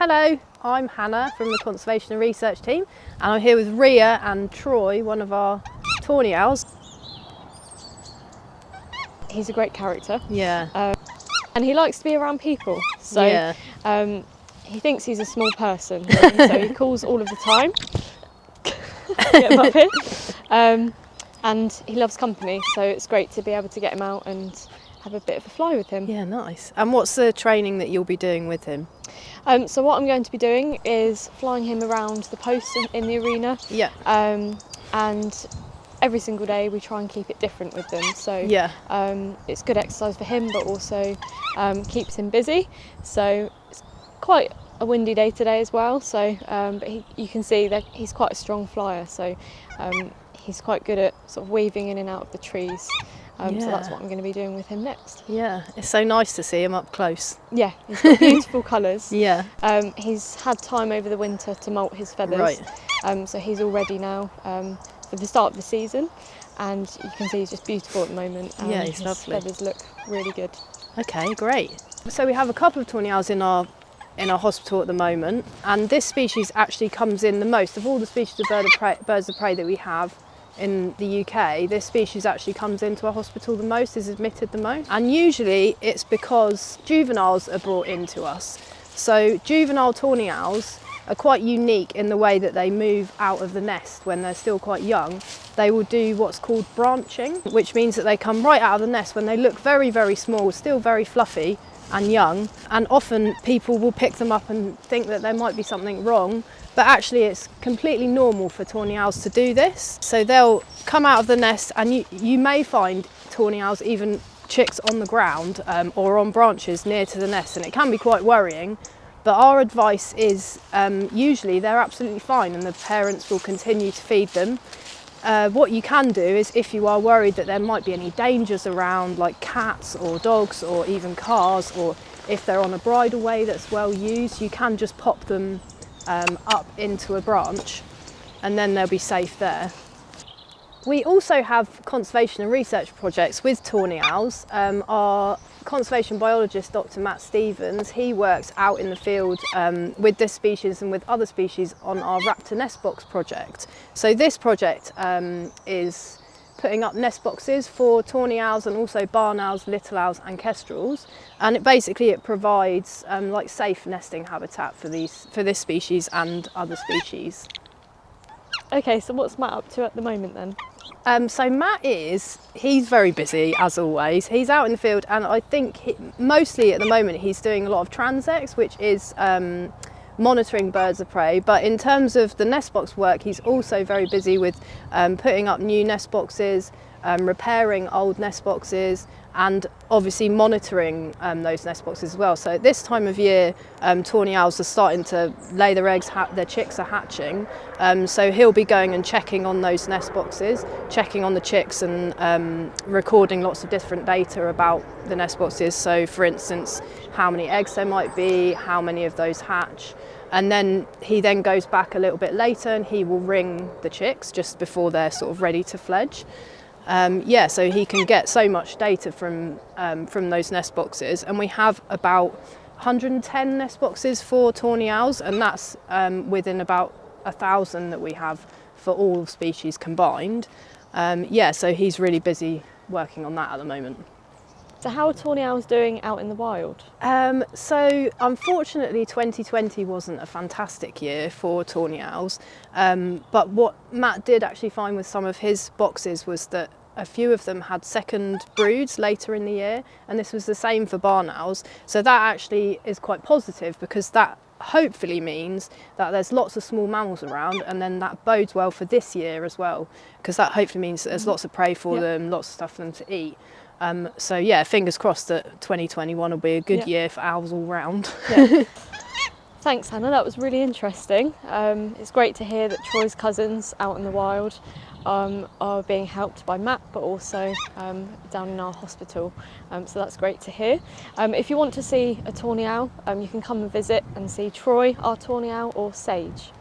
Hello, I'm Hannah from the Conservation and Research team, and I'm here with Ria and Troy, one of our Tawny Owls. He's a great character. Yeah. And he likes to be around people. So Yeah. he thinks he's a small person, really, so he calls all of the time. Get him up here. And he loves company, so it's great to be able to get him out and have a bit of a fly with him. Yeah, nice. And what's the training that you'll be doing with him? So what I'm going to be doing is flying him around the posts in the arena. Yeah. And every single day we try and keep it different with them. So Yeah. it's good exercise for him, but also keeps him busy. So it's quite a windy day today as well. So but you can see that he's quite a strong flyer. So he's quite good at sort of weaving in and out of the trees. So that's what I'm going to be doing with him next. Yeah, it's so nice to see him up close. Yeah, he's got beautiful colours. Yeah. He's had time over the winter to molt his feathers. Right. So he's all ready now for the start of the season, and you can see he's just beautiful at the moment. Yeah, he's his lovely. Feathers look really good. Okay, great. So we have a couple of Tawny Owls in our hospital at the moment, and this species actually comes in the most of all the species of birds of prey that we have in the UK. This species actually comes into our hospital the most, is admitted the most, and usually it's because juveniles are brought into us. So juvenile Tawny Owls are quite unique in the way that they move out of the nest when they're still quite young. They will do what's called branching, which means that they come right out of the nest when they look very, very small, still very fluffy and young, and often people will pick them up and think that there might be something wrong, but actually it's completely normal for Tawny Owls to do this. So they'll come out of the nest, and you may find Tawny Owls even chicks on the ground or on branches near to the nest, and it can be quite worrying. But our advice is usually they're absolutely fine and the parents will continue to feed them. What you can do is, if you are worried that there might be any dangers around, like cats or dogs or even cars, or if they're on a bridleway that's well used, you can just pop them up into a branch and then they'll be safe there. We also have conservation and research projects with Tawny Owls. Our conservation biologist, Dr. Matt Stevens, he works out in the field with this species and with other species on our raptor nest box project. So this project is putting up nest boxes for Tawny Owls and also barn owls, little owls and kestrels, and it provides like safe nesting habitat for this species and other species. Okay, so what's Matt up to at the moment then? So Matt he's very busy as always. He's out in the field, and I think mostly at the moment he's doing a lot of transects, which is monitoring birds of prey. But in terms of the nest box work, he's also very busy with putting up new nest boxes, repairing old nest boxes, and obviously monitoring those nest boxes as well. So at this time of year, Tawny Owls are starting to lay their eggs, their chicks are hatching. So he'll be going and checking on those nest boxes, checking on the chicks, and recording lots of different data about the nest boxes. So for instance, how many eggs there might be, how many of those hatch. And then he goes back a little bit later and he will ring the chicks just before they're sort of ready to fledge. So he can get so much data from those nest boxes, and we have about 110 nest boxes for Tawny Owls, and that's within about 1,000 that we have for all species combined. So he's really busy working on that at the moment. So how are Tawny Owls doing out in the wild? So unfortunately 2020 wasn't a fantastic year for Tawny Owls, but what Matt did actually find with some of his boxes was that a few of them had second broods later in the year, and this was the same for barn owls. So that actually is quite positive, because that hopefully means that there's lots of small mammals around, and then that bodes well for this year as well, because that hopefully means that there's lots of prey for them, lots of stuff for them to eat. Fingers crossed that 2021 will be a good year for owls all round. Yeah. Thanks, Hannah, that was really interesting. It's great to hear that Troy's cousins out in the wild are being helped by Matt, but also down in our hospital. So that's great to hear. If you want to see a Tawny Owl, you can come and visit and see Troy, our Tawny Owl, or Sage.